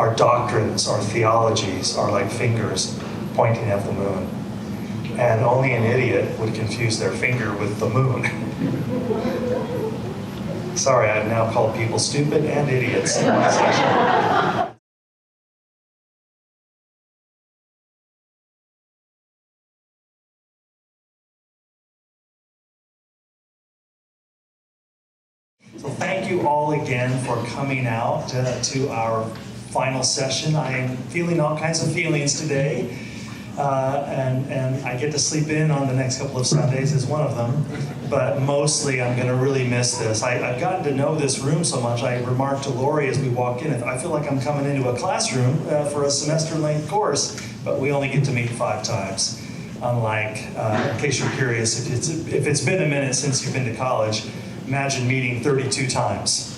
Our doctrines, our theologies are like fingers pointing at the moon. And only an idiot would confuse their finger with the moon. Sorry, I've now called people stupid and idiots in one session. So thank you all again for coming out to our final session. I am feeling all kinds of feelings today, and I get to sleep in on the next couple of Sundays is one of them, but mostly I'm going to really miss this. I've gotten to know this room so much. I remarked to Lori as we walk in, I feel like I'm coming into a classroom for a semester-length course, but we only get to meet 5 times. Unlike, in case you're curious, if it's been a minute since you've been to college, imagine meeting 32 times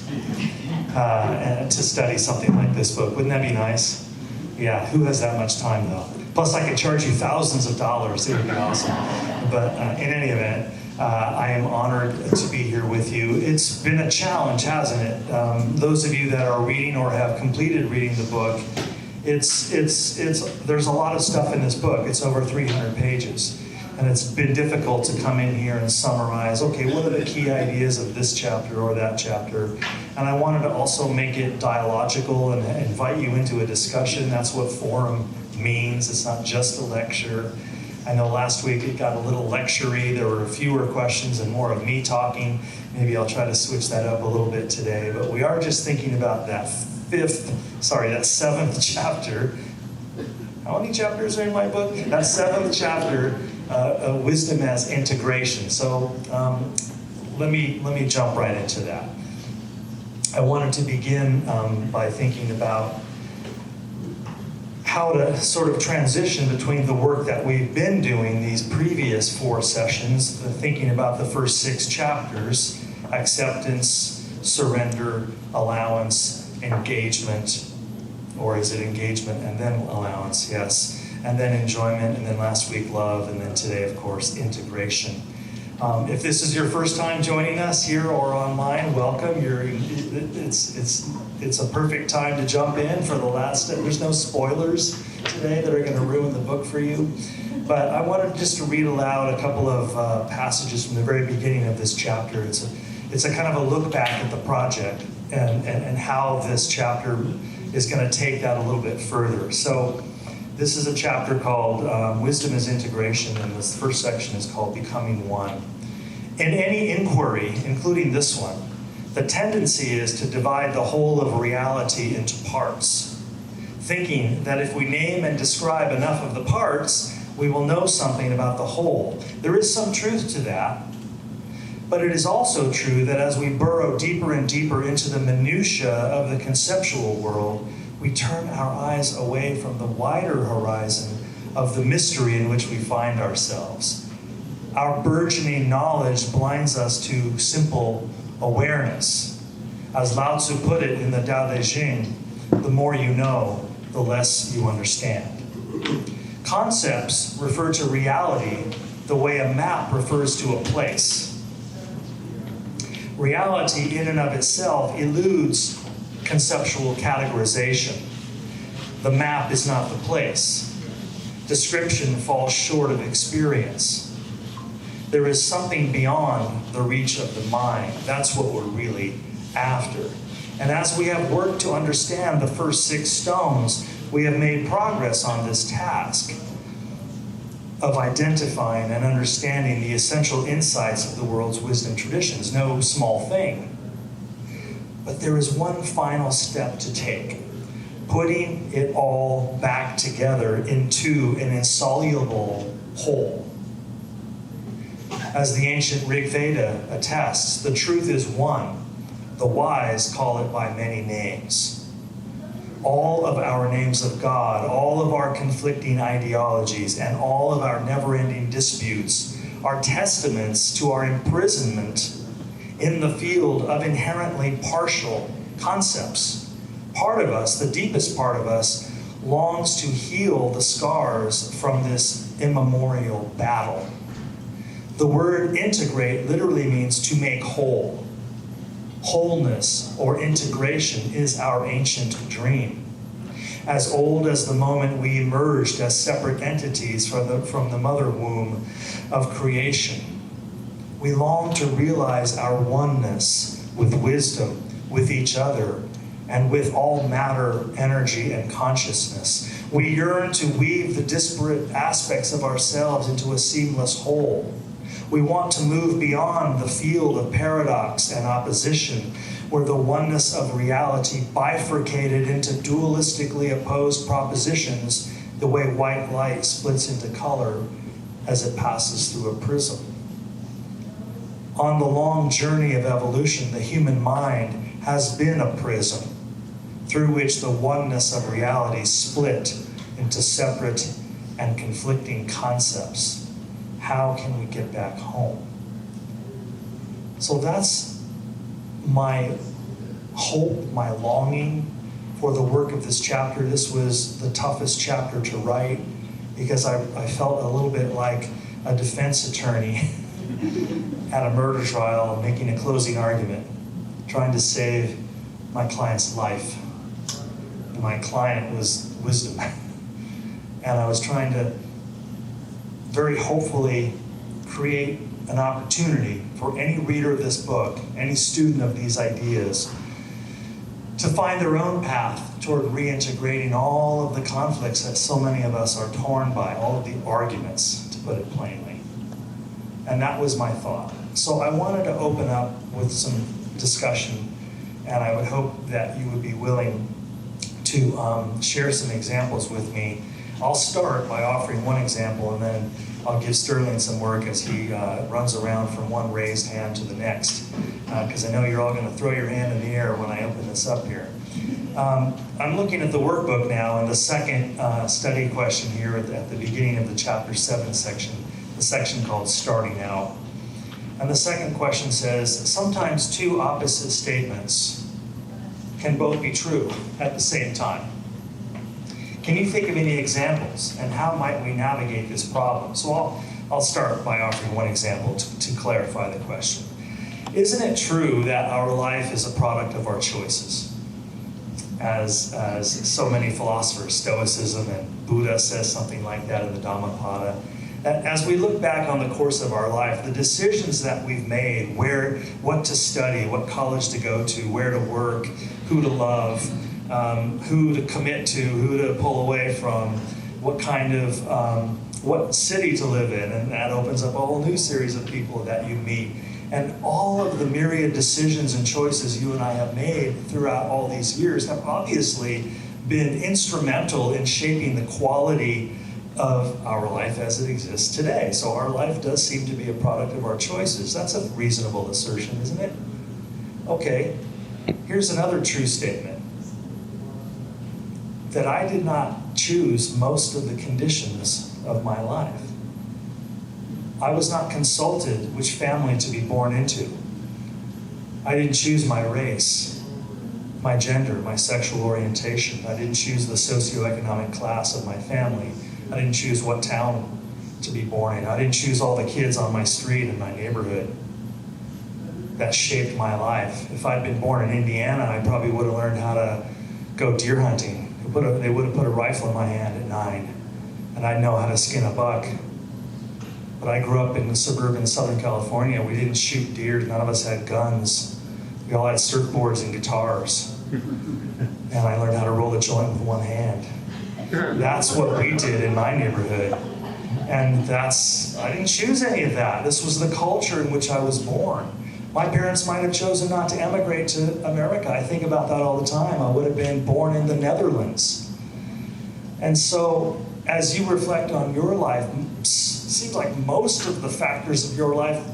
to study something like this book. Wouldn't that be nice? Yeah, who has that much time though? Plus I could charge you thousands of dollars. It would be awesome. But in any event, I am honored to be here with you. It's been a challenge, hasn't it? Those of you that are reading or have completed reading the book, there's a lot of stuff in this book. It's over 300 pages. And it's been difficult to come in here and summarize, okay, what are the key ideas of this chapter or that chapter? And I wanted to also make it dialogical and invite you into a discussion. That's what forum means. It's not just a lecture. I know last week it got a little lecture-y. There were fewer questions and more of me talking. Maybe I'll try to switch that up a little bit today. But we are just thinking about that 7th chapter. How many chapters are in my book? That 7th chapter. Wisdom as integration. So let me jump right into that. I wanted to begin by thinking about how to sort of transition between the work that we've been doing these previous 4 sessions, thinking about the first 6 chapters, acceptance, surrender, allowance, engagement, or is it engagement and then allowance? Yes. And then enjoyment, and then last week love, and then today, of course, integration. If this is your first time joining us here or online, welcome. It's a perfect time to jump in for the last. There's no spoilers today that are going to ruin the book for you. But I wanted just to read aloud a couple of passages from the very beginning of this chapter. It's a kind of a look back at the project and how this chapter is going to take that a little bit further. So. This is a chapter called Wisdom as Integration, and this first section is called Becoming One. In any inquiry, including this one, the tendency is to divide the whole of reality into parts, thinking that if we name and describe enough of the parts, we will know something about the whole. There is some truth to that, but it is also true that as we burrow deeper and deeper into the minutiae of the conceptual world, we turn our eyes away from the wider horizon of the mystery in which we find ourselves. Our burgeoning knowledge blinds us to simple awareness. As Lao Tzu put it in the Tao Te Ching, the more you know, the less you understand. Concepts refer to reality the way a map refers to a place. Reality in and of itself eludes conceptual categorization. The map is not the place. Description falls short of experience. There is something beyond the reach of the mind. That's what we're really after. And as we have worked to understand the first 6 stones, we have made progress on this task of identifying and understanding the essential insights of the world's wisdom traditions. No small thing. But there is one final step to take, putting it all back together into an insoluble whole. As the ancient Rig Veda attests, the truth is one. The wise call it by many names. All of our names of God, all of our conflicting ideologies, and all of our never-ending disputes are testaments to our imprisonment in the field of inherently partial concepts. Part of us, the deepest part of us, longs to heal the scars from this immemorial battle. The word integrate literally means to make whole. Wholeness or integration is our ancient dream. as old as the moment we emerged as separate entities from the mother womb of creation. We long to realize our oneness with wisdom, with each other, and with all matter, energy, and consciousness. We yearn to weave the disparate aspects of ourselves into a seamless whole. We want to move beyond the field of paradox and opposition, where the oneness of reality bifurcated into dualistically opposed propositions, the way white light splits into color as it passes through a prism. On the long journey of evolution, the human mind has been a prism through which the oneness of reality split into separate and conflicting concepts. How can we get back home? So that's my hope, my longing for the work of this chapter. This was the toughest chapter to write because I felt a little bit like a defense attorney at a murder trial making a closing argument, trying to save my client's life. My client was wisdom. And I was trying to very hopefully create an opportunity for any reader of this book, any student of these ideas, to find their own path toward reintegrating all of the conflicts that so many of us are torn by, all of the arguments, to put it plainly. And that was my thought. So I wanted to open up with some discussion, and I would hope that you would be willing to share some examples with me. I'll start by offering one example, and then I'll give Sterling some work as he runs around from one raised hand to the next, because I know you're all going to throw your hand in the air when I open this up here. I'm looking at the workbook now, and the second study question here at the beginning of the chapter 7 section, the section called Starting Out. And the second question says, sometimes two opposite statements can both be true at the same time. Can you think of any examples, and how might we navigate this problem? So I'll start by offering one example to clarify the question. Isn't it true that our life is a product of our choices? As so many philosophers, Stoicism and Buddha says something like that in the Dhammapada, that as we look back on the course of our life, the decisions that we've made, what to study, what college to go to, where to work, who to love, who to commit to, who to pull away from, what city to live in, and that opens up a whole new series of people that you meet. And all of the myriad decisions and choices you and I have made throughout all these years have obviously been instrumental in shaping the quality of our life as it exists today. So our life does seem to be a product of our choices. That's a reasonable assertion, isn't it? Okay, here's another true statement. That I did not choose most of the conditions of my life. I was not consulted which family to be born into. I didn't choose my race, my gender, my sexual orientation. I didn't choose the socioeconomic class of my family. I didn't choose what town to be born in. I didn't choose all the kids on my street in my neighborhood. That shaped my life. If I'd been born in Indiana, I probably would have learned how to go deer hunting. They would have put a rifle in my hand at 9, and I'd know how to skin a buck. But I grew up in suburban Southern California. We didn't shoot deer. None of us had guns. We all had surfboards and guitars. And I learned how to roll a joint with one hand. That's what we did in my neighborhood. And I didn't choose any of that. This was the culture in which I was born. My parents might have chosen not to emigrate to America. I think about that all the time. I would have been born in the Netherlands. And so, as you reflect on your life, it seems like most of the factors of your life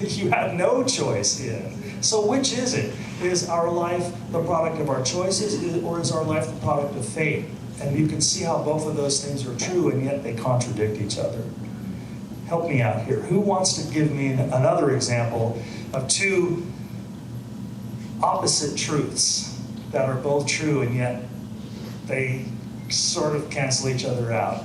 you had no choice in. So which is it? Is our life the product of our choices, or is our life the product of fate? And you can see how both of those things are true, and yet they contradict each other. Help me out here. Who wants to give me another example of two opposite truths that are both true, and yet they sort of cancel each other out?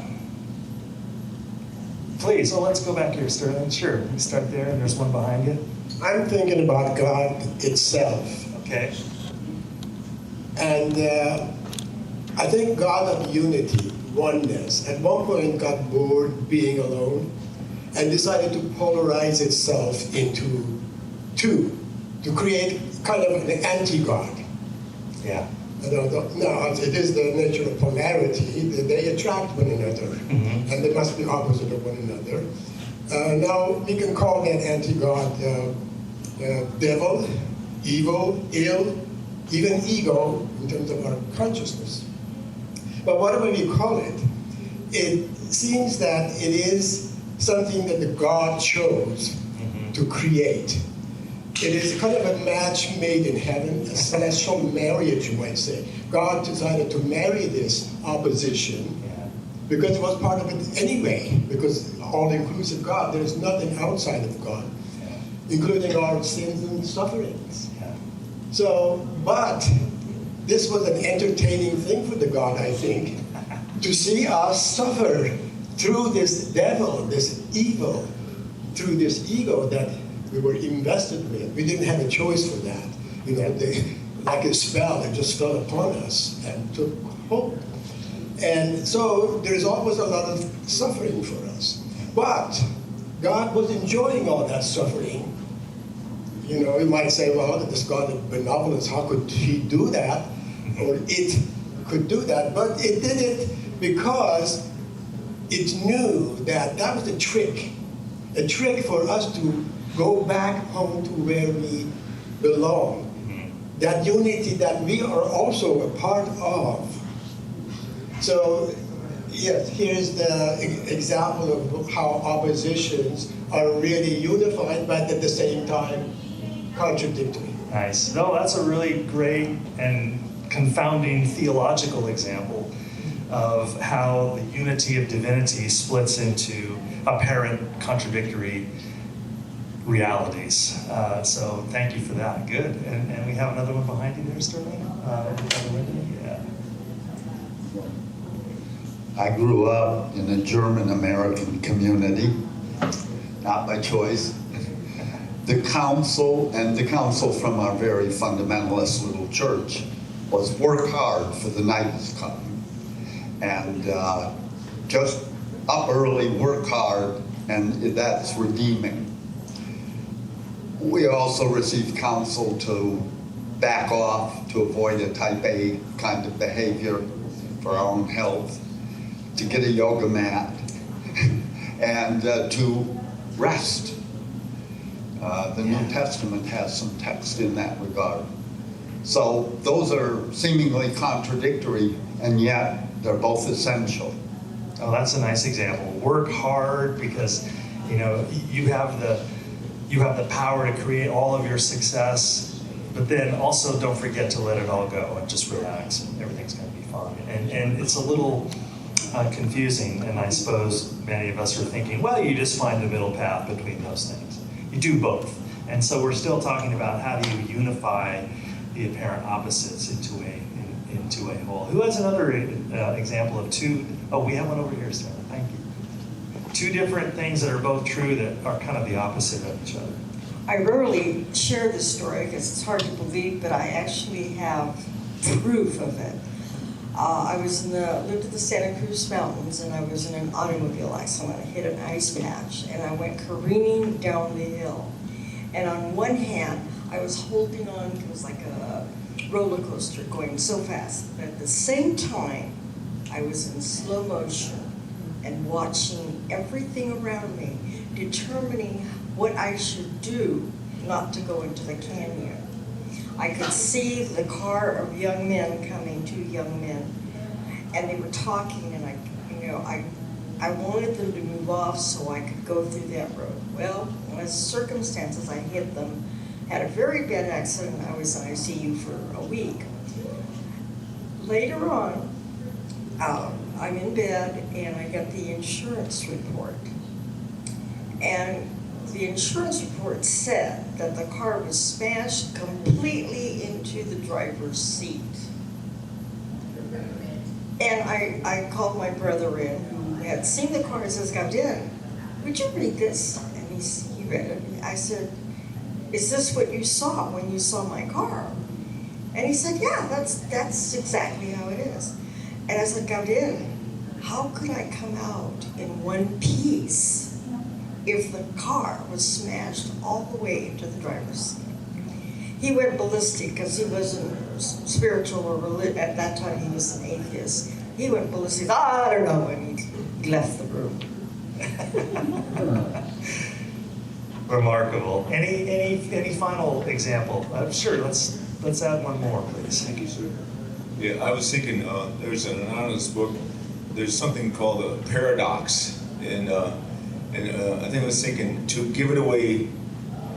Please, let's go back here, Sterling. Sure, you start there, and there's one behind you. I'm thinking about God itself. Okay. And I think God of unity, oneness, at one point got bored being alone and decided to polarize itself into two, to create kind of an anti-God. Yeah. Now, it is the nature of polarity that they attract one another, and they must be opposite of one another. Now, we can call that anti-God devil, evil, ill, even ego in terms of our consciousness. But whatever we call it, it seems that it is something that the God chose to create. It is kind of a match made in heaven, a celestial marriage, you might say. God decided to marry this opposition because it was part of it anyway, because all-inclusive God, there's nothing outside of God, including our sins and sufferings. So, but this was an entertaining thing for the God, I think, to see us suffer through this devil, this evil, through this ego that we were invested with. We didn't have a choice for that. You know, like a spell, it just fell upon us and took hold. And so there's always a lot of suffering for us. But God was enjoying all that suffering. You know, you might say, well, this God of benevolence, how could he do that? Or it could do that. But it did it because it knew that that was a trick for us to go back home to where we belong. That unity that we are also a part of. So, yes, here's the example of how oppositions are really unified, but at the same time contradictory. Nice. No, that's a really great and confounding theological example of how the unity of divinity splits into apparent contradictory realities. So thank you for that. Good. And we have another one behind you there, Sterling? Yeah. I grew up in a German-American community, not by choice. The counsel from our very fundamentalist little church was work hard for the night is coming. And just up early, work hard, and that's redeeming. We also received counsel to back off, to avoid a type A kind of behavior for our own health, to get a yoga mat, and to rest. The New Testament has some text in that regard. So those are seemingly contradictory, and yet they're both essential. Oh, that's a nice example. Work hard because, you know, you have the power to create all of your success, but then also don't forget to let it all go and just relax and everything's going to be fine. And it's a little confusing, and I suppose many of us are thinking, well, you just find the middle path between those things. You do both. And so we're still talking about how do you unify the apparent opposites into a whole. Who has another example of two? Oh, we have one over here, Sarah. Thank you. Two different things that are both true that are kind of the opposite of each other. I rarely share this story because it's hard to believe, but I actually have proof of it. I lived in the Santa Cruz Mountains, and I was in an automobile accident. I hit an ice patch, and I went careening down the hill. And on one hand, I was holding on, it was like a roller coaster going so fast. But at the same time, I was in slow motion and watching everything around me, determining what I should do not to go into the canyon. I could see the car of young men coming, two young men, and they were talking, and I wanted them to move off so I could go through that road. Well, as circumstances, I hit them, had a very bad accident. I was in ICU for a week. Later on, I'm in bed, and I get the insurance report. And the insurance report said that the car was smashed completely into the driver's seat. And I called my brother in, who had seen the car, and says, "Dad, would you read this?" And he read it. I said, "Is this what you saw when you saw my car?" And he said, "Yeah, that's exactly how it is." And as I got in, how could I come out in one piece if the car was smashed all the way to the driver's seat? He went ballistic because he wasn't spiritual or religious. At that time, he was an atheist. He went ballistic. I don't know, and he left the room. Remarkable. Any final example? Sure. Let's add one more, please. Thank you, sir. Yeah, I was thinking there's an anonymous book. There's something called a paradox, and I think I was thinking to give it away,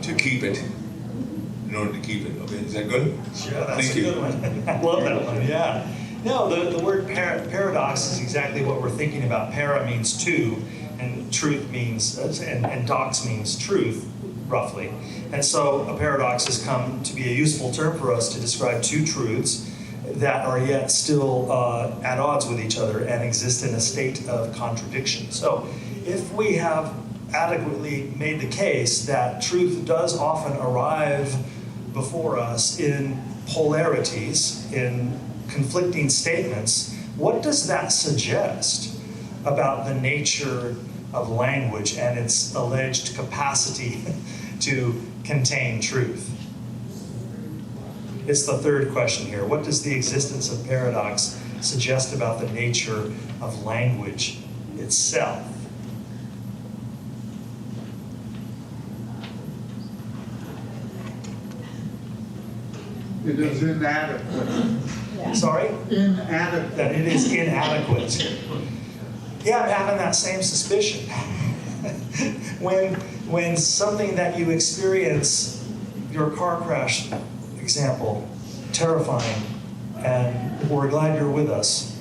to keep it, in order to keep it. Okay, is that good? Sure, that's Thank a you. good one. I love that one. Yeah. No, the word paradox is exactly what we're thinking about. Para means two, and truth means, and dox means truth, roughly. And so a paradox has come to be a useful term for us to describe two truths that are yet still at odds with each other and exist in a state of contradiction. So if we have adequately made the case that truth does often arrive before us in polarities, in conflicting statements, what does that suggest about the nature of language and its alleged capacity to contain truth? It's the third question here. What does the existence of paradox suggest about the nature of language itself? It is inadequate. Sorry? Inadequate. That it is inadequate. Yeah, I'm having that same suspicion. when something that you experience, your car crash example, terrifying, and we're glad you're with us.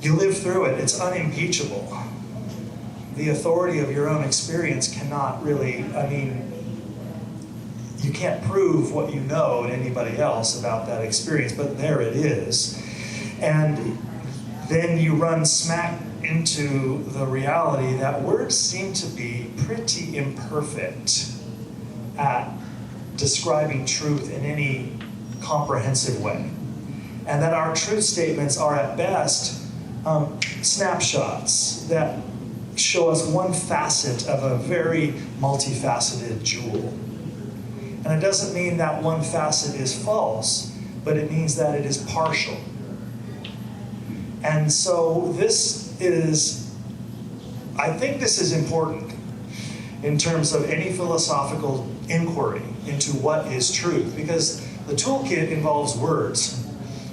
You live through it, it's unimpeachable. The authority of your own experience cannot really, you can't prove what you know to anybody else about that experience, but there it is. And then you run smack into the reality that words seem to be pretty imperfect at describing truth in any comprehensive way. And that our truth statements are at best snapshots that show us one facet of a very multifaceted jewel. And it doesn't mean that one facet is false, but it means that it is partial. And so I think this is important in terms of any philosophical inquiry into what is truth, because the toolkit involves words.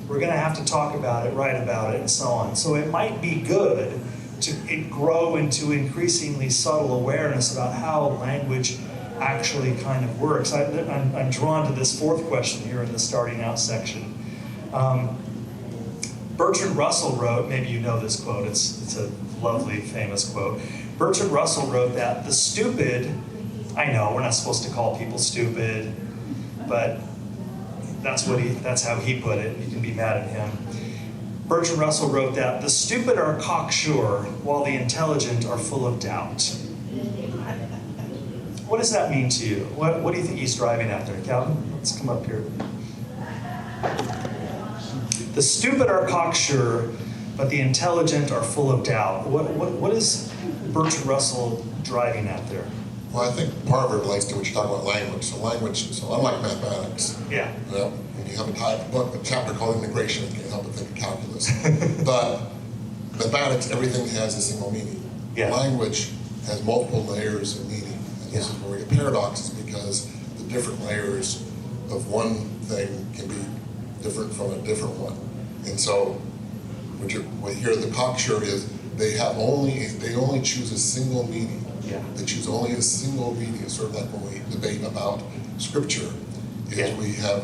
We're going to have to talk about it, write about it, and so on. So it might be good to grow into increasingly subtle awareness about how language actually kind of works. I'm drawn to this fourth question here in the starting out section. Bertrand Russell wrote, maybe you know this quote, it's a lovely, famous quote. Bertrand Russell wrote that the stupid, I know we're not supposed to call people stupid, but that's how he put it. You can be mad at him. Bertrand Russell wrote that the stupid are cocksure while the intelligent are full of doubt. What does that mean to you? What do you think he's driving at there? Calvin, let's come up here. The stupid are cocksure, but the intelligent are full of doubt. What is Bertrand Russell driving at there? Well, I think part of it relates to what you're talking about, language. So unlike mathematics, Yeah. When you have a chapter called integration, it can't help but think of calculus. But mathematics, everything has a single meaning. Yeah. Language has multiple layers of meaning. And this is where we get paradoxes, because the different layers of one thing can be different from a different one. And so what here the cocksure is they only choose a single meaning. Yeah. They choose only a single reading. It's sort of like when we debate about scripture. We have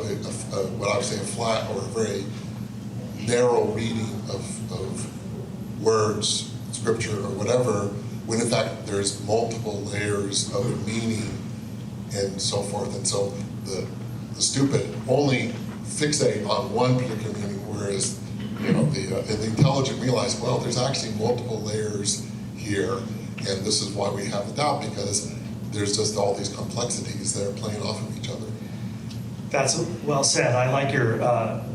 what I would say a flat or a very narrow reading of words, scripture, or whatever, when in fact there's multiple layers of meaning and so forth. And so the stupid only fixate on one particular meaning, whereas the intelligent realize, well, there's actually multiple layers here, and this is why we have the doubt, because there's just all these complexities that are playing off of each other. That's well said. I like your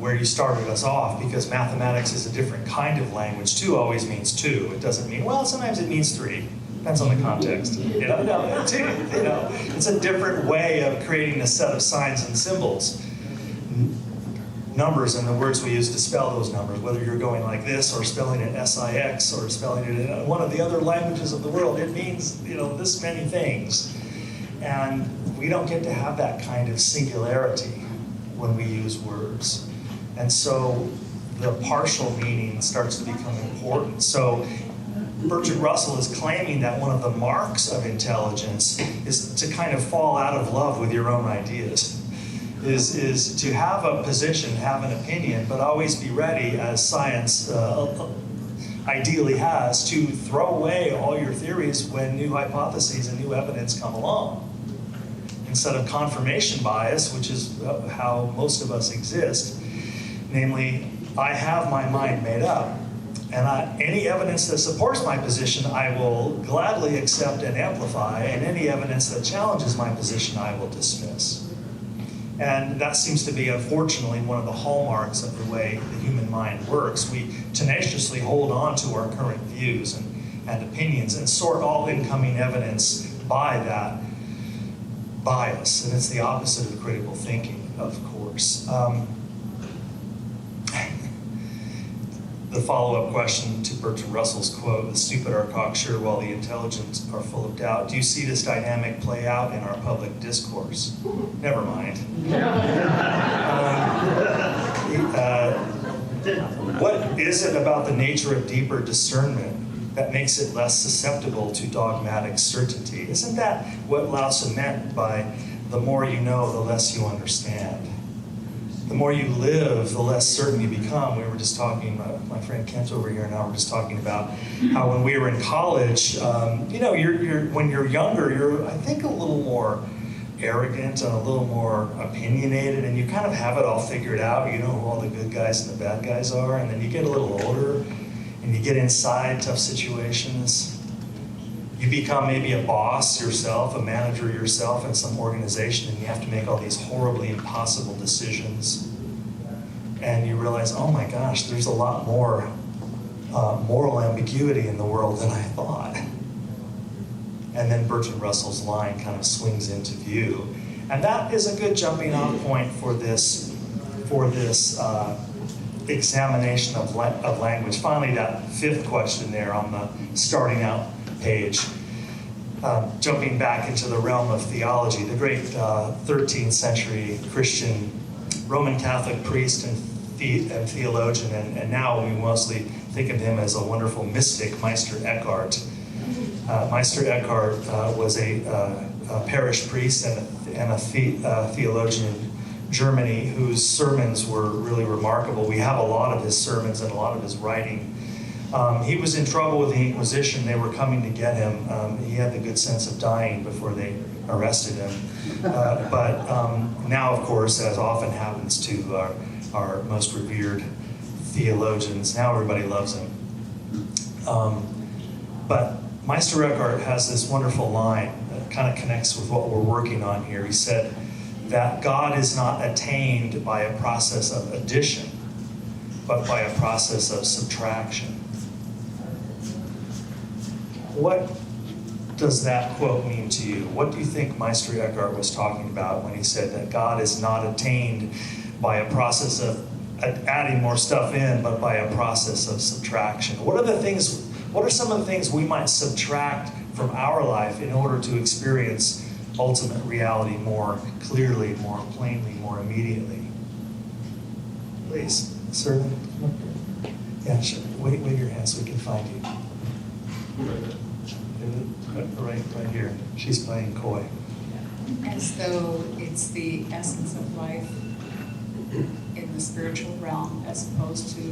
where you started us off, because mathematics is a different kind of language. 2 always means 2. It doesn't mean, well, sometimes it means 3. Depends on the context. No, 2. It's a different way of creating a set of signs and symbols. Numbers and the words we use to spell those numbers, whether you're going like this or spelling it SIX or spelling it in one of the other languages of the world, it means, this many things. And we don't get to have that kind of singularity when we use words. And so the partial meaning starts to become important. So Bertrand Russell is claiming that one of the marks of intelligence is to kind of fall out of love with your own ideas. Is to have a position, have an opinion, but always be ready, as science ideally has, to throw away all your theories when new hypotheses and new evidence come along. Instead of confirmation bias, which is how most of us exist, namely, I have my mind made up, and any evidence that supports my position I will gladly accept and amplify, and any evidence that challenges my position I will dismiss. And that seems to be, unfortunately, one of the hallmarks of the way the human mind works. We tenaciously hold on to our current views and opinions and sort all incoming evidence by that bias. And it's the opposite of critical thinking, of course. The follow-up question to Bertrand Russell's quote, "The stupid are cocksure while the intelligent are full of doubt." Do you see this dynamic play out in our public discourse? Never mind. What is it about the nature of deeper discernment that makes it less susceptible to dogmatic certainty? Isn't that what Lao Tzu meant by the more you know, the less you understand? The more you live, the less certain you become. We were just talking, my friend Kent over here and I were just talking about how when we were in college, when you're younger, you're, I think, a little more arrogant and a little more opinionated, and you kind of have it all figured out. You know who all the good guys and the bad guys are, and then you get a little older and you get inside tough situations. You become maybe a boss yourself, a manager yourself in some organization, and you have to make all these horribly impossible decisions. And you realize, oh my gosh, there's a lot more moral ambiguity in the world than I thought. And then Bertrand Russell's line kind of swings into view. And that is a good jumping off point for this examination of language. Finally, that 5th question there on the starting out page, jumping back into the realm of theology. The great 13th century Christian Roman Catholic priest and theologian, and now we mostly think of him as a wonderful mystic, Meister Eckhart. Meister Eckhart was a parish priest and a theologian in Germany whose sermons were really remarkable. We have a lot of his sermons and a lot of his writing. He was in trouble with the Inquisition. They were coming to get him. He had the good sense of dying before they arrested him. But now, of course, as often happens to our most revered theologians, now everybody loves him. But Meister Eckhart has this wonderful line that kind of connects with what we're working on here. He said that God is not attained by a process of addition, but by a process of subtraction. What does that quote mean to you? What do you think Meister Eckhart was talking about when he said that God is not attained by a process of adding more stuff in, but by a process of subtraction? What are some of the things we might subtract from our life in order to experience ultimate reality more clearly, more plainly, more immediately? Please, sir. Yeah, sure. Wave your hand so we can find you. Right here. She's playing coy. As though it's the essence of life in the spiritual realm as opposed to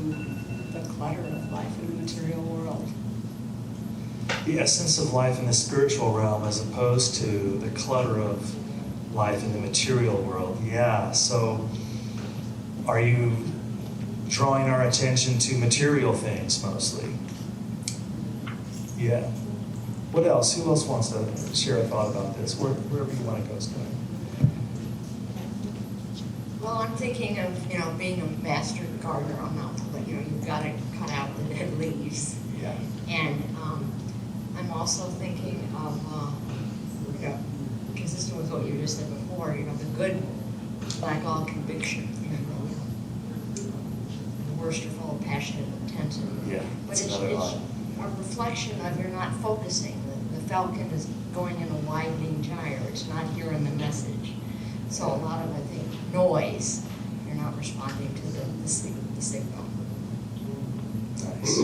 the clutter of life in the material world. The essence of life in the spiritual realm as opposed to the clutter of life in the material world. Yeah, so are you drawing our attention to material things mostly? Yeah. What else? Who else wants to share a thought about this? Wherever you want to go, Scott. Well, I'm thinking of, being a master gardener. I'm not, but, you've got to cut out the dead leaves. Yeah. And I'm also thinking of, consistent with what you just said before, the good lack all conviction. The worst are full of passionate intent. Yeah, But that's it's another line. a reflection of you're not focusing. The falcon is going in a widening gyre. It's not hearing the message. So a lot of, I think, noise, you're not responding to the signal. Nice.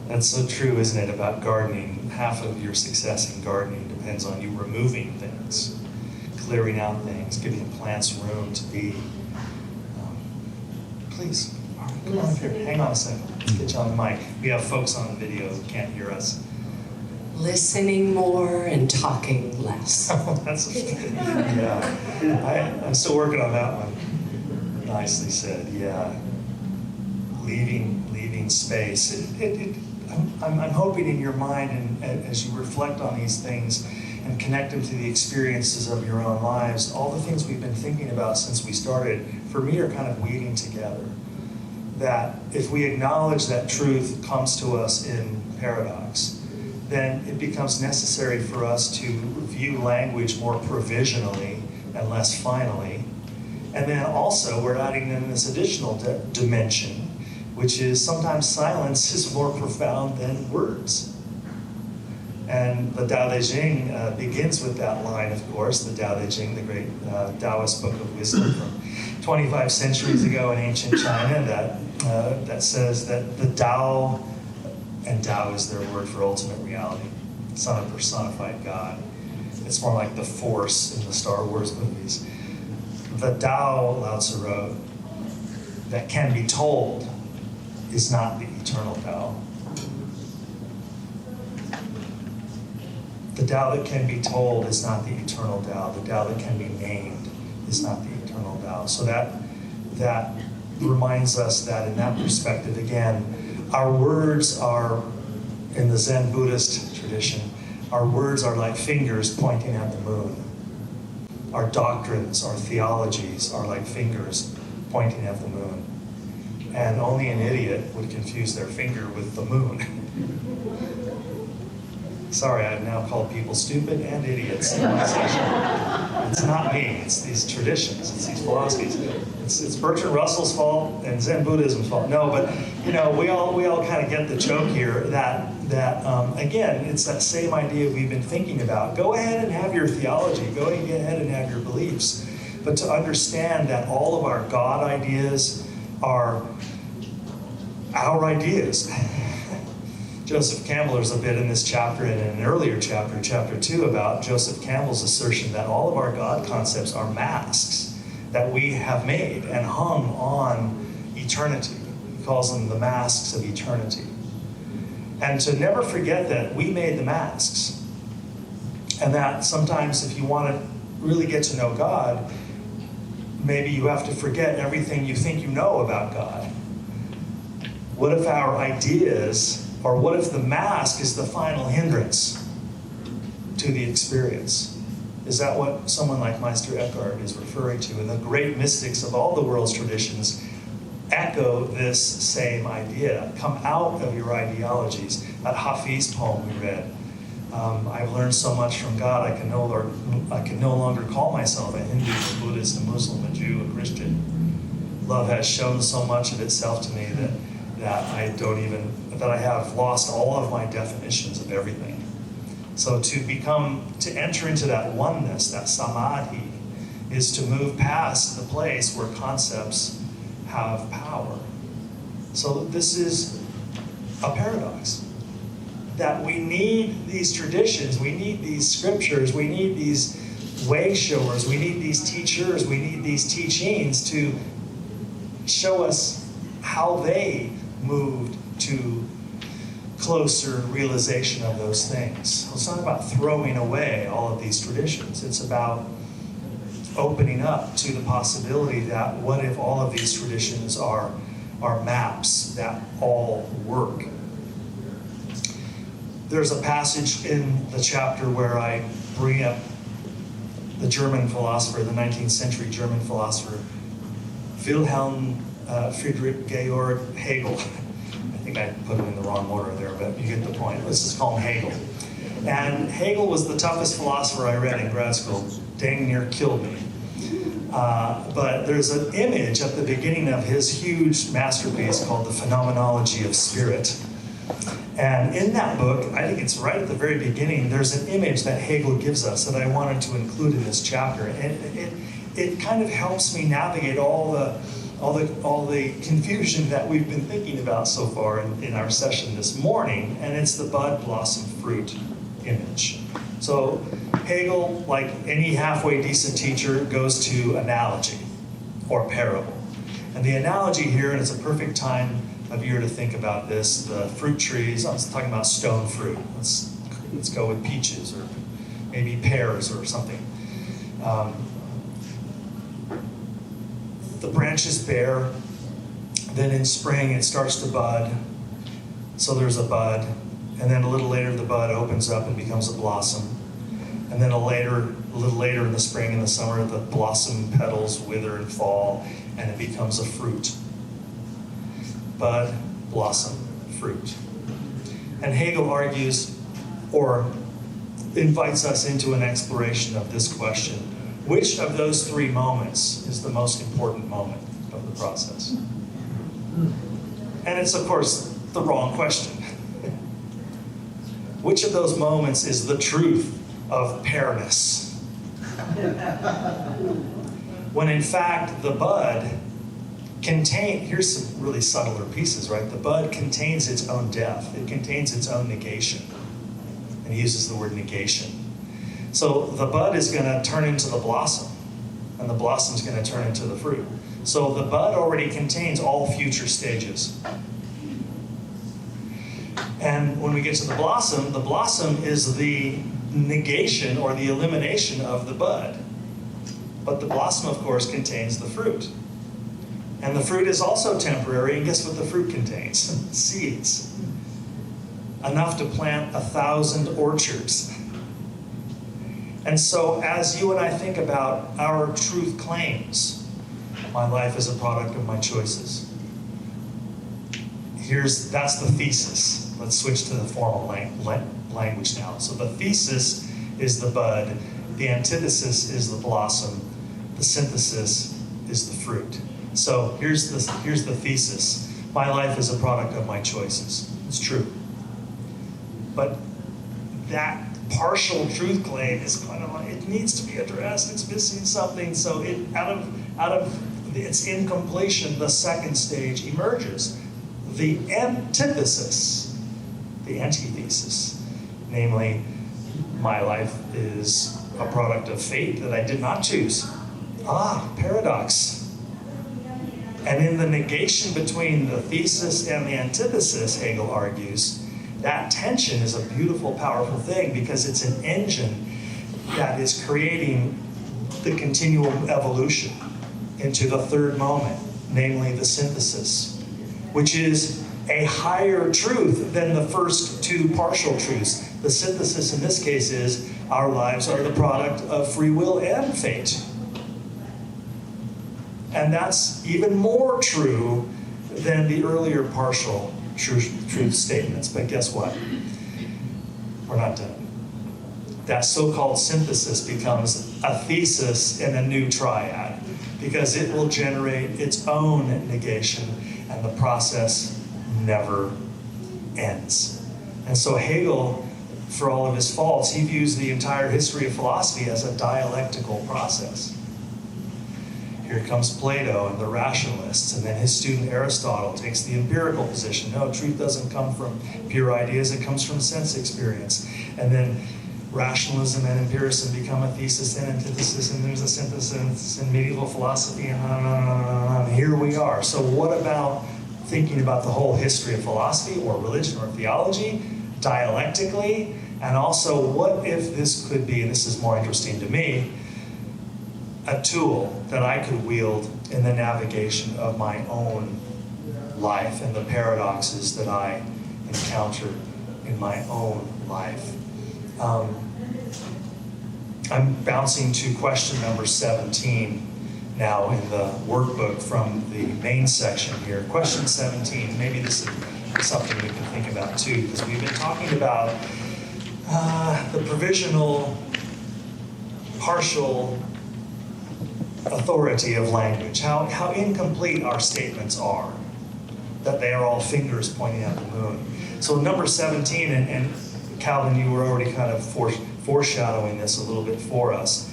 That's so true, isn't it, about gardening? Half of your success in gardening depends on you removing things, clearing out things, giving plants room to be. Please, all right, come on up here. Hang on a second. Let's get you on the mic. We have folks on the video who can't hear us. Listening more and talking less. That's yeah. I'm still working on that one. Nicely said. Yeah. Leaving space. I'm hoping in your mind, and as you reflect on these things and connect them to the experiences of your own lives, all the things we've been thinking about since we started, for me, are kind of weaving together. That if we acknowledge that truth comes to us in paradox, then it becomes necessary for us to view language more provisionally and less finally. And then also we're adding in this additional dimension, which is sometimes silence is more profound than words. And the Tao Te Ching begins with that line, of course, the Tao Te Ching, the great Taoist book of wisdom from 25 centuries ago in ancient China, that says that the Tao, and Tao is their word for ultimate reality. It's not a personified God. It's more like the Force in the Star Wars movies. The Tao, Lao Tzu wrote, that can be told is not the eternal Tao. The Tao that can be told is not the eternal Tao. The Tao that can be named is not the eternal Tao. So that reminds us that in that perspective, again, our words are, in the Zen Buddhist tradition, our words are like fingers pointing at the moon. Our doctrines, our theologies are like fingers pointing at the moon. And only an idiot would confuse their finger with the moon. Sorry, I've now called people stupid and idiots in one session. It's not me, it's these traditions, it's these philosophies. It's Bertrand Russell's fault and Zen Buddhism's fault. No, but we all kind of get the joke here that again, it's that same idea we've been thinking about. Go ahead and have your theology, go ahead and have your beliefs, but to understand that all of our God ideas are our ideas. Joseph Campbell, there's a bit in this chapter and in an earlier chapter, chapter 2, about Joseph Campbell's assertion that all of our God concepts are masks that we have made and hung on eternity. He calls them the masks of eternity. And to never forget that we made the masks. And that sometimes if you want to really get to know God, maybe you have to forget everything you think you know about God. What if our ideas, or what if the mask is the final hindrance to the experience? Is that what someone like Meister Eckhart is referring to? And the great mystics of all the world's traditions echo this same idea. Come out of your ideologies. That Hafiz poem we read. I've learned so much from God, I can no longer call myself a Hindu, a Buddhist, a Muslim, a Jew, a Christian. Love has shown so much of itself to me that I have lost all of my definitions of everything. So to enter into that oneness, that samadhi, is to move past the place where concepts have power. So this is a paradox. That we need these traditions, we need these scriptures, we need these way showers, we need these teachers, we need these teachings to show us how they moved to closer realization of those things. So it's not about throwing away all of these traditions. It's about opening up to the possibility that what if all of these traditions are maps that all work. There's a passage in the chapter where I bring up the German philosopher, the 19th century German philosopher, Wilhelm Friedrich Georg Hegel. I think I put him in the wrong order there, but you get the point. Let's just call him Hegel. And Hegel was the toughest philosopher I read in grad school. Dang near killed me. But there's an image at the beginning of his huge masterpiece called The Phenomenology of Spirit. And in that book, I think it's right at the very beginning, there's an image that Hegel gives us that I wanted to include in this chapter. And it kind of helps me navigate all the confusion that we've been thinking about so far in our session this morning. And it's the bud, blossom, fruit image. So Hegel, like any halfway decent teacher, goes to analogy or parable. And the analogy here, and it's a perfect time of year to think about this, the fruit trees, I was talking about stone fruit. Let's go with peaches or maybe pears or something. The branch is bare, then in spring it starts to bud, so there's a bud, and then a little later the bud opens up and becomes a blossom. And then a little later in the spring and the summer, the blossom petals wither and fall, and it becomes a fruit. Bud, blossom, fruit. And Hegel argues, or invites us into an exploration of this question: which of those three moments is the most important moment of the process? And it's, of course, the wrong question. Which of those moments is the truth of pearness? When in fact the bud here's some really subtler pieces, right? The bud contains its own death. It contains its own negation. And he uses the word negation. So the bud is going to turn into the blossom, and the blossom is going to turn into the fruit. So the bud already contains all future stages. And when we get to the blossom is the negation or the elimination of the bud. But the blossom, of course, contains the fruit. And the fruit is also temporary, and guess what the fruit contains? Seeds. Enough to plant 1,000 orchards. And so as you and I think about our truth claims, my life is a product of my choices. That's the thesis. Let's switch to the formal language now. So the thesis is the bud, the antithesis is the blossom, the synthesis is the fruit. So here's the thesis. My life is a product of my choices. It's true. But that partial truth claim is kind of like, it needs to be addressed, it's missing something. So out of its incompletion, the second stage emerges. The antithesis, the antithesis, namely, my life is a product of fate that I did not choose. Paradox. And in the negation between the thesis and the antithesis, Hegel argues, that tension is a beautiful, powerful thing because it's an engine that is creating the continual evolution into the third moment, namely the synthesis, which is a higher truth than the first two partial truths. The synthesis in this case is our lives are the product of free will and fate. And that's even more true than the earlier partial truth statements. But guess what? We're not done. That so-called synthesis becomes a thesis in a new triad because it will generate its own negation and the process never ends. And so Hegel, for all of his faults, he views the entire history of philosophy as a dialectical process. Here comes Plato and the rationalists, and then his student Aristotle takes the empirical position. No, truth doesn't come from pure ideas, it comes from sense experience. And then rationalism and empiricism become a thesis and antithesis, and there's a synthesis in medieval philosophy, and on and on and on and on. Here we are. So what about thinking about the whole history of philosophy or religion or theology dialectically? And also, what if this could be, and this is more interesting to me, a tool that I could wield in the navigation of my own life and the paradoxes that I encounter in my own life. I'm bouncing to question number 17 now in the workbook from the main section here. Question 17, maybe this is something we can think about too, because we've been talking about the provisional, partial authority of language, how incomplete our statements are, that they are all fingers pointing at the moon. So number 17, and Calvin, you were already kind of foreshadowing this a little bit for us.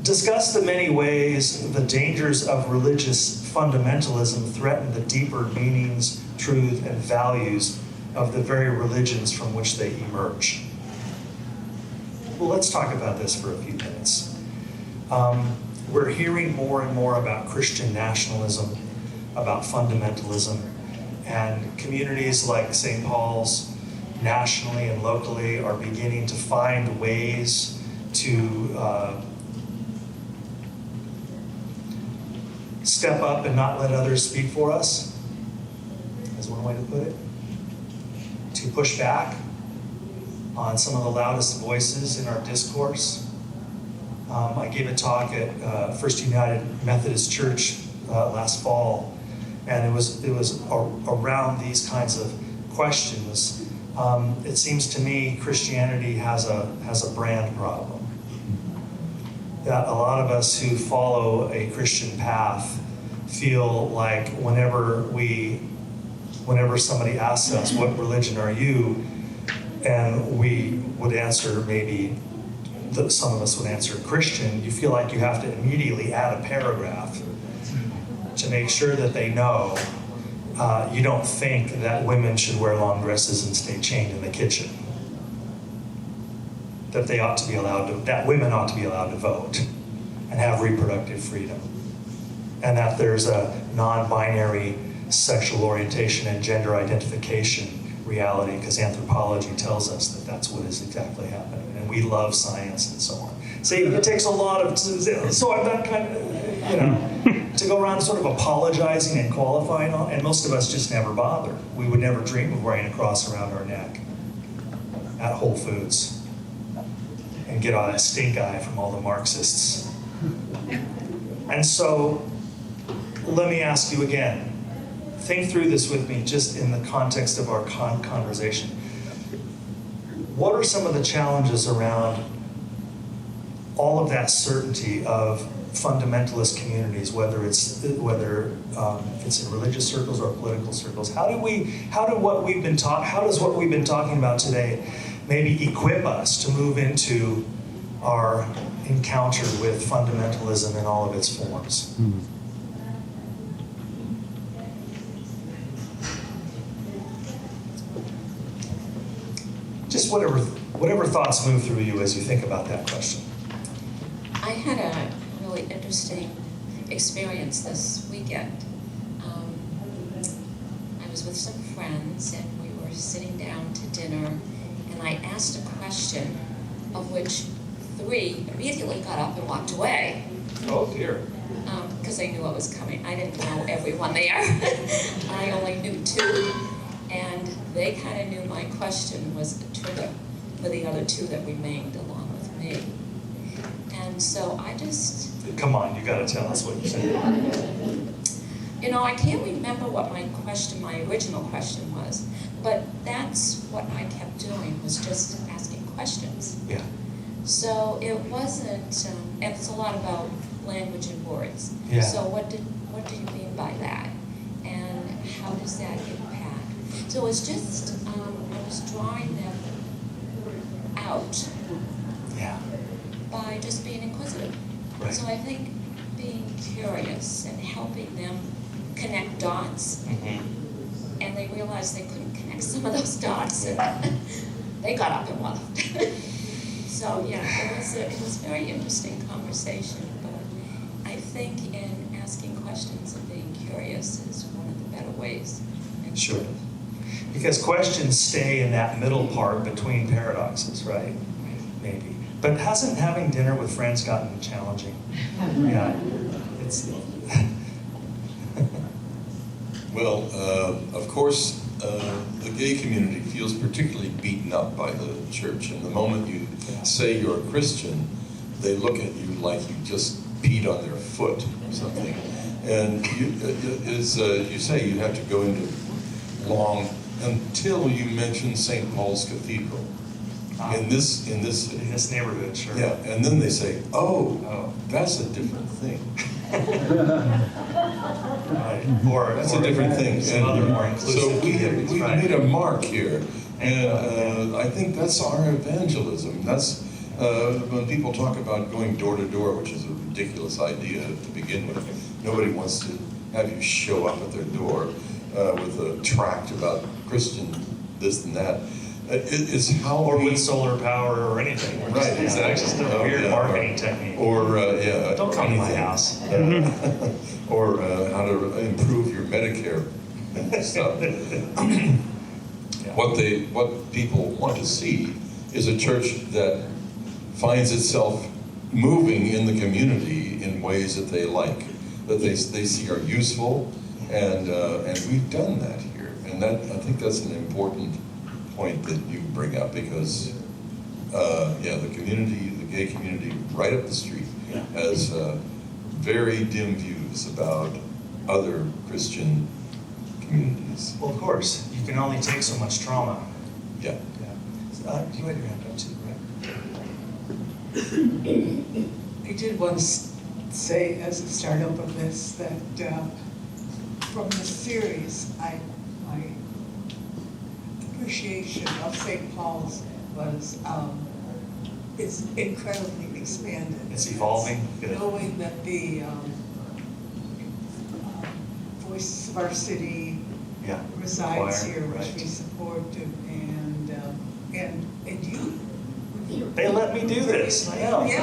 Discuss the many ways the dangers of religious fundamentalism threaten the deeper meanings, truth, and values of the very religions from which they emerge. Well, let's talk about this for a few minutes. We're hearing more and more about Christian nationalism, about fundamentalism, and communities like St. Paul's, nationally and locally, are beginning to find ways to step up and not let others speak for us, is one way to put it. To push back on some of the loudest voices in our discourse. I gave a talk at First United Methodist Church last fall, and it was around these kinds of questions. It seems to me Christianity has a brand problem. That a lot of us who follow a Christian path feel like whenever somebody asks us, what religion are you? And we would answer, maybe some of us would answer Christian, you feel like you have to immediately add a paragraph to make sure that they know you don't think that women should wear long dresses and stay chained in the kitchen. That they ought to be allowed to, that women ought to be allowed to vote and have reproductive freedom. And that there's a non-binary sexual orientation and gender identification reality, because anthropology tells us that that's what is exactly happening. And we love science and so on. See, it takes a lot of, so I'm not kind of, to go around sort of apologizing and qualifying on, and most of us just never bother. We would never dream of wearing a cross around our neck at Whole Foods and get all that stink eye from all the Marxists. And so, let me ask you again, think through this with me just in the context of our conversation. What are some of the challenges around all of that certainty of fundamentalist communities, whether it's in religious circles or political circles? How does what we've been talking about today maybe equip us to move into our encounter with fundamentalism in all of its forms? Just whatever thoughts move through you as you think about that question. I had a really interesting experience this weekend. I was with some friends and we were sitting down to dinner, and I asked a question of which 3 immediately got up and walked away. Oh dear. Because they knew what was coming. I didn't know everyone there. I only knew 2. And they kind of knew my question was a trigger for the other 2 that remained along with me. And so I just... Come on, you gotta tell us what you said. You know, I can't remember what my original question was, but that's what I kept doing, was just asking questions. Yeah. So it wasn't, and it's a lot about language and words. Yeah. So what do you mean by that? And how does that impact? So it's just, I was drawing them out. Yeah. By just being inquisitive. Right. So I think being curious and helping them connect dots, and they realized they couldn't connect some of those dots, and they got up and left. So yeah, it was a very interesting conversation, but I think in asking questions and being curious is one of the better ways. Sure. Because questions stay in that middle part between paradoxes, right? Maybe. But hasn't having dinner with friends gotten challenging? Yeah. It's... Well, of course, the gay community feels particularly beaten up by the church. And the moment you say you're a Christian, they look at you like you just peed on their foot or something. And as you say, you have to go into long until you mention St. Paul's Cathedral. In this neighborhood, sure. Yeah, and then they say, oh, that's a different thing. Right. Or That's a different thing. Some other more inclusive So we communities, right. made a mark here, and I think that's our evangelism. That's when people talk about going door to door, which is a ridiculous idea to begin with. Nobody wants to have you show up at their door with a tract about Christian this and that. It's how or with solar power or anything. Right, exactly. It's just a weird marketing technique. Or don't come to my anything. house. Or how to improve your Medicare stuff. What people want to see is a church that finds itself moving in the community in ways that they like, that they see are useful, and we've done that here, and I think that's an important point that you bring up, because the community, the gay community right up the street, has very dim views about other Christian communities. Well, of course, you can only take so much trauma. Yeah. You had your hand up too, right? I did want to say, as a startup of this, that from the series, my appreciation of St. Paul's was it's incredibly expanded. It's evolving. Good. Knowing that the Voices of Our City resides Choir, here, which right. we support, and you. They let me do this. I know. Yeah,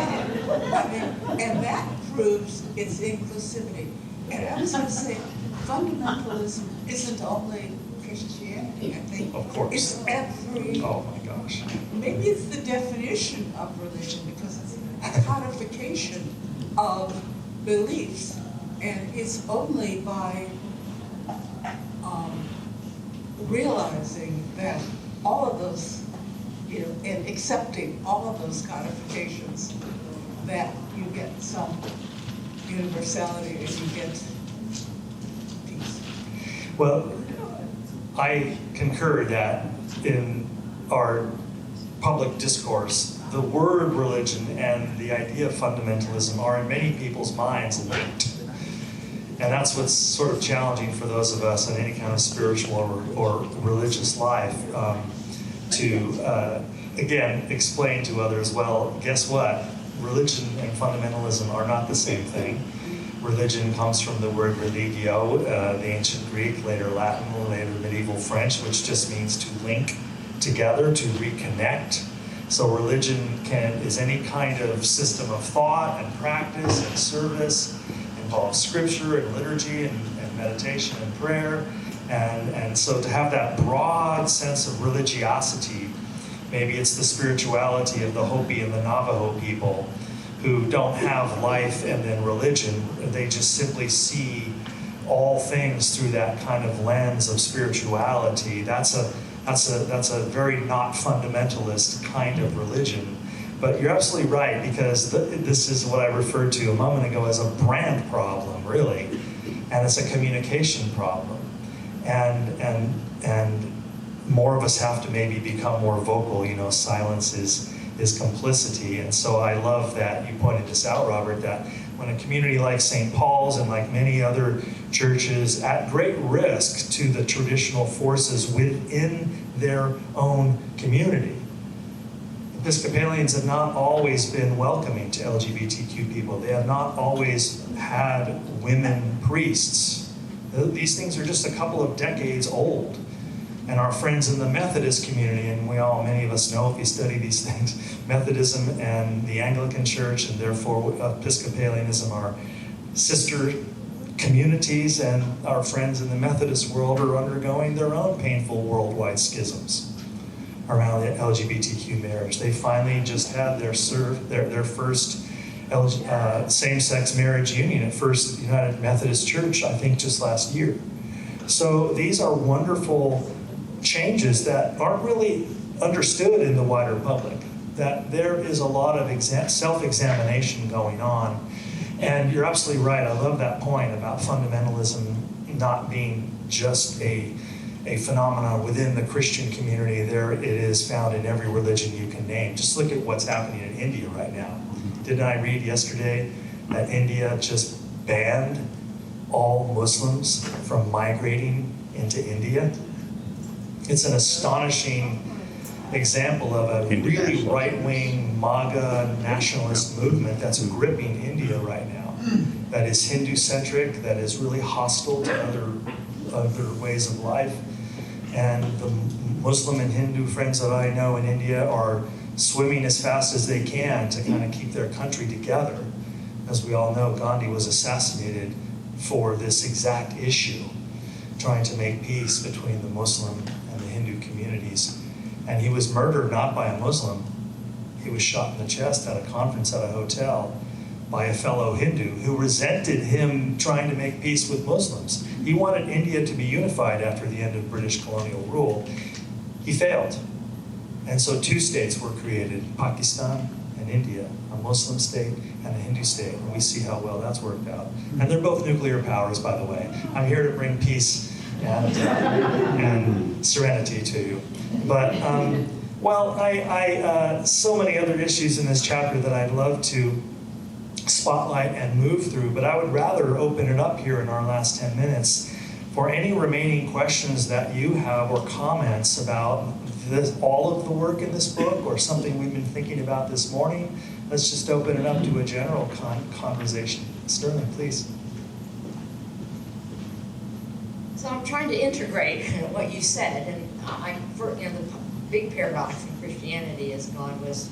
I mean, and that proves its inclusivity. And I was going to say, fundamentalism isn't only Christianity. I think Of course. it's every. Oh my gosh. Maybe it's the definition of religion, because it's a codification of beliefs, and it's only by realizing that all of those, and accepting all of those codifications, that you get some universality and you get peace. Well, I concur that in our public discourse, the word religion and the idea of fundamentalism are in many people's minds linked. And that's what's sort of challenging for those of us in any kind of spiritual or religious life, to, again, explain to others, well, guess what? Religion and fundamentalism are not the same thing. Religion comes from the word religio, the ancient Greek, later Latin, later medieval French, which just means to link together, to reconnect. So religion is any kind of system of thought and practice and service, involves scripture and liturgy and meditation and prayer. And so to have that broad sense of religiosity, maybe it's the spirituality of the Hopi and the Navajo people who don't have life and then religion. They just simply see all things through that kind of lens of spirituality. That's a very not fundamentalist kind of religion. But you're absolutely right, because this is what I referred to a moment ago as a brand problem, really, and it's a communication problem. And more of us have to maybe become more vocal. Silence is complicity. And so I love that you pointed this out, Robert, that when a community like St. Paul's and like many other churches at great risk to the traditional forces within their own community. Episcopalians have not always been welcoming to LGBTQ people. They have not always had women priests. These things are just a couple of decades old. And our friends in the Methodist community, and many of us know if you study these things, Methodism and the Anglican Church, and therefore Episcopalianism, are sister communities, and our friends in the Methodist world are undergoing their own painful worldwide schisms around the LGBTQ marriage. They finally just had their first same-sex marriage union at First United Methodist Church, I think just last year. So these are wonderful changes that aren't really understood in the wider public, that there is a lot of self-examination going on. And you're absolutely right. I love that point about fundamentalism not being just a phenomenon within the Christian community. There it is found in every religion you can name. Just look at what's happening in India right now. Didn't I read yesterday that India just banned all Muslims from migrating into India? It's an astonishing example of a really right-wing MAGA nationalist movement that's gripping India right now, that is Hindu-centric, that is really hostile to other ways of life. And the Muslim and Hindu friends that I know in India are swimming as fast as they can to kind of keep their country together. As we all know, Gandhi was assassinated for this exact issue, trying to make peace between the Muslim and the Hindu communities. And he was murdered not by a Muslim. He was shot in the chest at a conference at a hotel by a fellow Hindu who resented him trying to make peace with Muslims. He wanted India to be unified after the end of British colonial rule. He failed. And so two states were created, Pakistan and India, a Muslim state and a Hindu state. And we see how well that's worked out. And they're both nuclear powers, by the way. I'm here to bring peace and serenity to you. But, so many other issues in this chapter that I'd love to spotlight and move through, but I would rather open it up here in our last 10 minutes for any remaining questions that you have or comments about all of the work in this book or something we've been thinking about this morning. Let's just open it up to a general conversation. Sterling, please. So I'm trying to integrate what you said, and the big paradox in Christianity is God was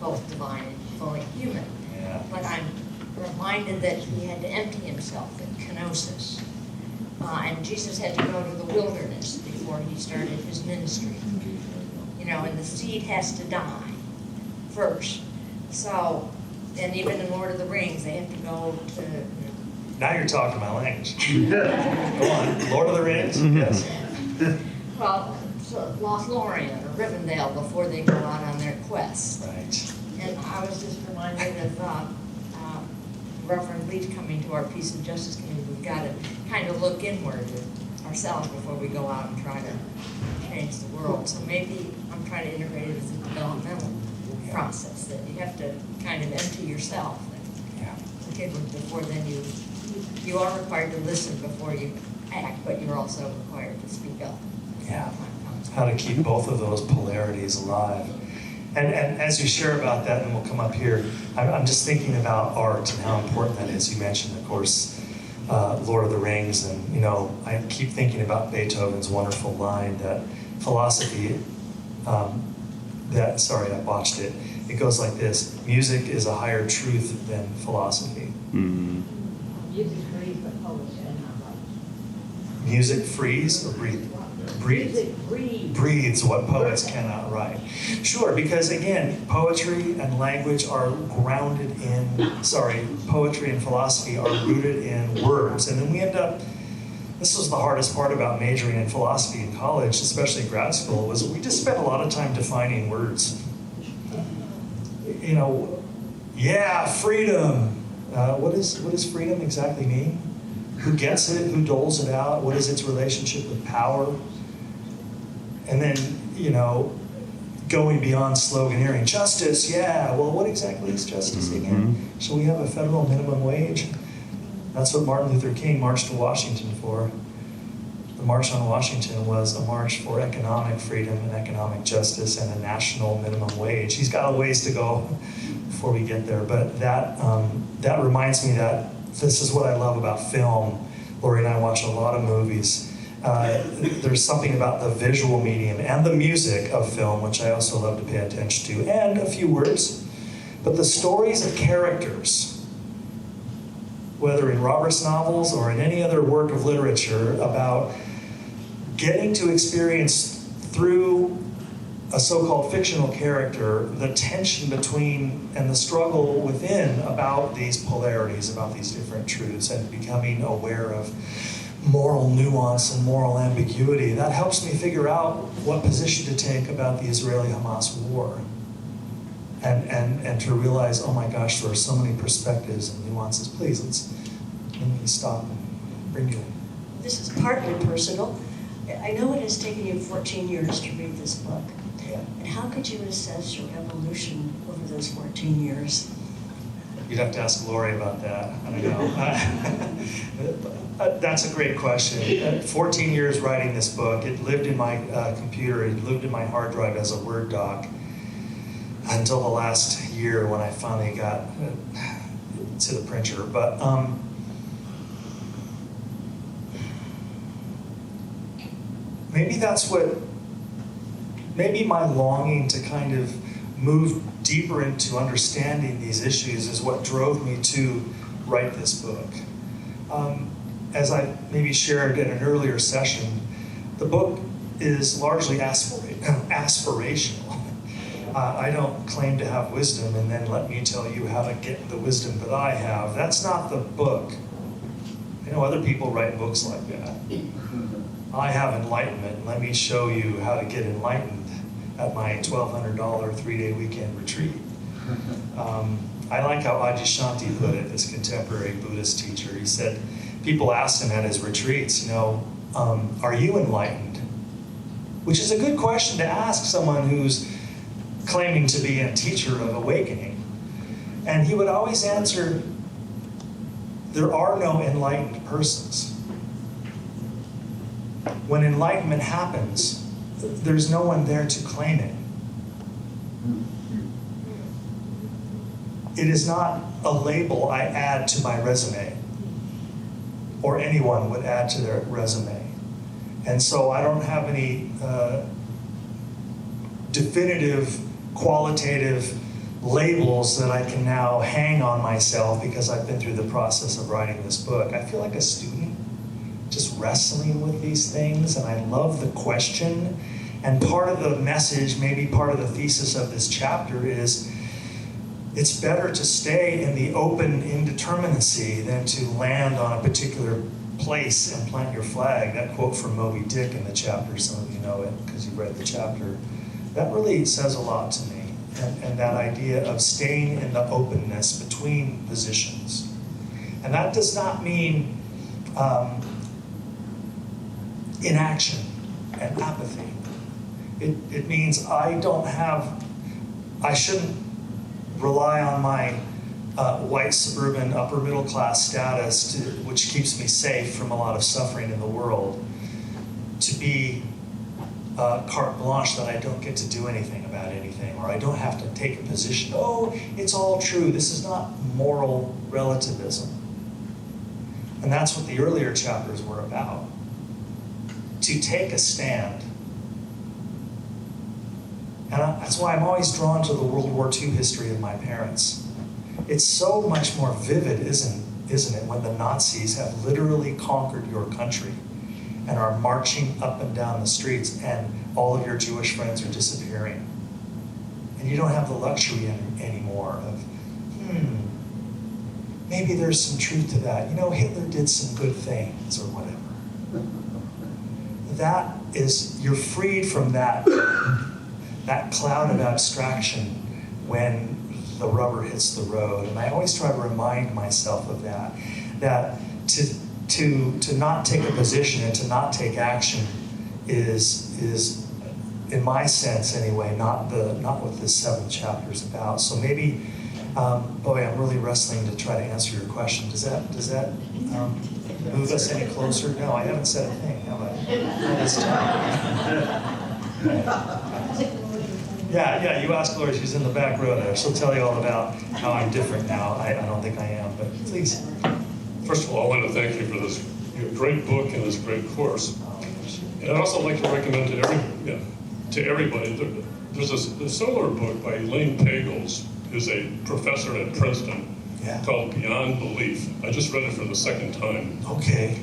both divine and fully human. Yeah. But I'm reminded that he had to empty himself in kenosis. And Jesus had to go to the wilderness before he started his ministry. And the seed has to die first. So, and even in Lord of the Rings, they have to go to... Now you're talking my language. Go on, Lord of the Rings, yes. Well, so Lothlorien or Rivendell before they go out on their quest. Right. And I was just reminded of Reverend Leach coming to our Peace and Justice Committee. We've got to kind of look inward ourselves before we go out and try to change the world. So maybe I'm trying to integrate it as a developmental process, that you have to kind of empty yourself and look inward before then you are required to listen before you act, but you're also required to speak up. Yeah. How to keep both of those polarities alive. And as you share about that, and we'll come up here, I'm just thinking about art and how important that is. You mentioned, of course, Lord of the Rings, and I keep thinking about Beethoven's wonderful line that philosophy, sorry, I botched it. It goes like this: music is a higher truth than philosophy. Mm-hmm. Music frees, but poets cannot write. Music frees or breathes? Breathes what poets cannot write. Sure, because again, poetry and language are grounded in, poetry and philosophy are rooted in words. And then we end up, this was the hardest part about majoring in philosophy in college, especially grad school, was we just spent a lot of time defining words. Freedom. What does freedom exactly mean? Who gets it? Who doles it out? What is its relationship with power? And then, going beyond sloganeering. Justice, well, what exactly is justice again? Shall we have a federal minimum wage? That's what Martin Luther King marched to Washington for. The March on Washington was a march for economic freedom and economic justice and a national minimum wage. He's got a ways to go before we get there, but that reminds me that this is what I love about film. Lori and I watch a lot of movies. There's something about the visual medium and the music of film, which I also love to pay attention to, and a few words. But the stories of characters, whether in Robert's novels or in any other work of literature, about getting to experience through a so-called fictional character the tension between and the struggle within about these polarities, about these different truths, and becoming aware of moral nuance and moral ambiguity. That helps me figure out what position to take about the Israeli-Hamas war. and to realize, oh my gosh, there are so many perspectives and nuances. Please, let me stop and bring you in. This is partly personal. I know it has taken you 14 years to read this book. Yeah. And how could you assess your evolution over those 14 years? You'd have to ask Lori about that. I don't know. That's a great question. 14 years writing this book. It lived in my computer. It lived in my hard drive as a Word doc until the last year when I finally got to the printer. But maybe that's maybe my longing to kind of move deeper into understanding these issues is what drove me to write this book. As I maybe shared in an earlier session, the book is largely aspirational. I don't claim to have wisdom and then let me tell you how to get the wisdom that I have. That's not the book. I know other people write books like that. I have enlightenment. Let me show you how to get enlightened at my $1,200 3-day weekend retreat. I like how Adyashanti put it, this contemporary Buddhist teacher. He said, people asked him at his retreats, are you enlightened? Which is a good question to ask someone who's claiming to be a teacher of awakening. And he would always answer, there are no enlightened persons. When enlightenment happens, there's no one there to claim it. It is not a label I add to my resume, or anyone would add to their resume. And so I don't have any definitive, qualitative labels that I can now hang on myself because I've been through the process of writing this book. I feel like a student just wrestling with these things, and I love the question. And part of the message, maybe part of the thesis of this chapter is it's better to stay in the open indeterminacy than to land on a particular place and plant your flag. That quote from Moby Dick in the chapter, some of you know it because you've read the chapter, that really says a lot to me. And that idea of staying in the openness between positions. And that does not mean inaction and apathy. It means I shouldn't rely on my white suburban upper middle class status, which keeps me safe from a lot of suffering in the world, to be carte blanche that I don't get to do anything about anything, or I don't have to take a position. Oh, it's all true. This is not moral relativism. And that's what the earlier chapters were about. To take a stand. And that's why I'm always drawn to the World War II history of my parents. It's so much more vivid, isn't it, when the Nazis have literally conquered your country and are marching up and down the streets, and all of your Jewish friends are disappearing. And you don't have the luxury anymore of, maybe there's some truth to that. Hitler did some good things or whatever. That is, you're freed from that cloud of abstraction when the rubber hits the road. And I always try to remind myself of that to not take a position and to not take action is in my sense anyway, not what this 7th chapter is about. So maybe, boy, I'm really wrestling to try to answer your question. Does that move us any closer? No, I haven't said a thing, have I? All this time. Yeah, you ask Lori, she's in the back row there. She'll tell you all about how I'm different now. I don't think I am, but please. First of all, I want to thank you for this great book and this great course. And I'd also like to recommend to everybody, there's a similar book by Elaine Pagels, who's a professor at Princeton, called Beyond Belief. I just read it for the 2nd time. Okay.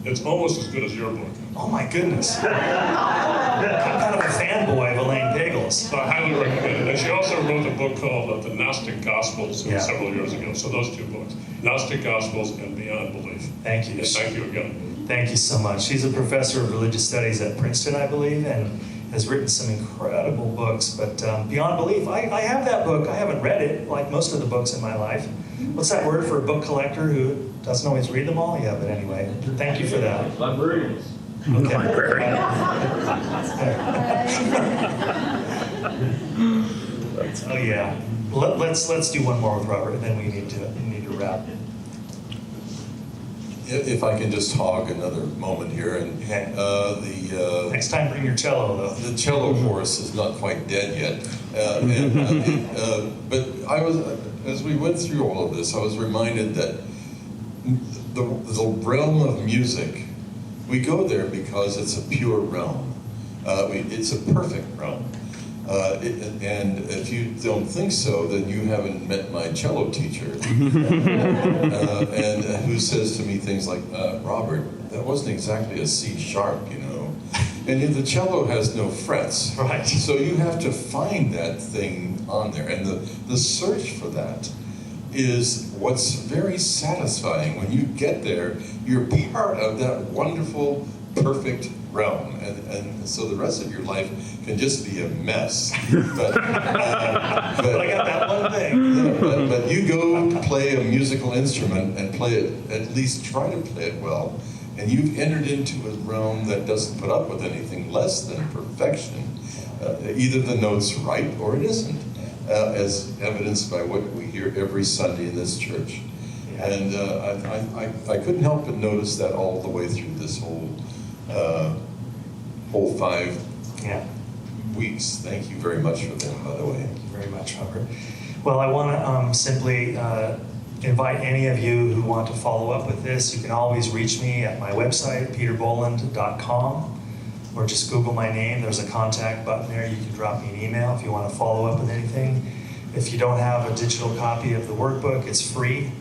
It's almost as good as your book. Oh my goodness. I'm kind of a fanboy of Elaine Pagels. So I highly recommend it. And she also wrote a book called The Gnostic Gospels several years ago. So those 2 books, Gnostic Gospels and Beyond Belief. Thank you. Yes, thank you again. Thank you so much. She's a professor of religious studies at Princeton, I believe, and has written some incredible books. But beyond belief, I have that book. I haven't read it, like most of the books in my life. What's that word for a book collector who doesn't always read them all? Yeah, but anyway, thank you for that. Librarians. Okay. Oh yeah. Let's do one more with Robert, and then we need to wrap. If I can just hog another moment here, and Next time, bring your cello, though. The cello chorus is not quite dead yet, but as we went through all of this, I was reminded that the realm of music, we go there because it's a pure realm. It's a perfect realm. And if you don't think so, then you haven't met my cello teacher, and who says to me things like, Robert, that wasn't exactly a C sharp, you know. And yet the cello has no frets. Right. So you have to find that thing on there. And the search for that is what's very satisfying. When you get there, you're part of that wonderful, perfect realm. And so the rest of your life can just be a mess. But I got that one thing. Yeah, but you go play a musical instrument and play it, at least try to play it well, and you've entered into a realm that doesn't put up with anything less than perfection. Either the note's right or it isn't, as evidenced by what we hear every Sunday in this church. And I couldn't help but notice that all the way through this whole 5 weeks. Thank you very much for them, by the way. Thank you very much, Robert. Well, I want to simply invite any of you who want to follow up with this. You can always reach me at my website, peterboland.com, or just Google my name. There's a contact button there. You can drop me an email if you want to follow up with anything. If you don't have a digital copy of the workbook, it's free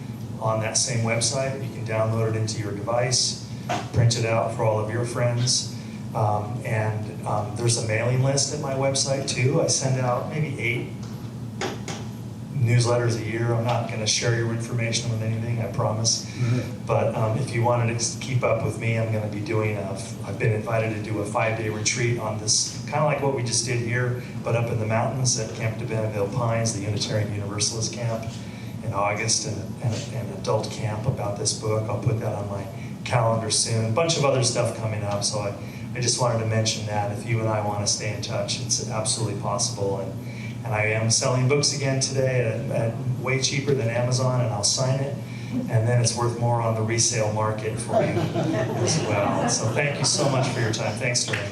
on that same website. You can download it into your device, print it out for all of your friends. There's a mailing list at my website too. I send out maybe 8 newsletters a year. I'm not going to share your information with anything, I promise. But if you wanted to keep up with me, I'm going to be doing I've been invited to do a 5-day retreat on this, kind of like what we just did here, but up in the mountains at Camp de Benneville Pines, the Unitarian Universalist camp in August, and an adult camp about this book. I'll put that on my calendar soon. A bunch of other stuff coming up, so I just wanted to mention that if you and I want to stay in touch, it's absolutely possible. And I am selling books again today at way cheaper than Amazon, and I'll sign it. And then it's worth more on the resale market for you as well. So thank you so much for your time. Thanks, Doreen.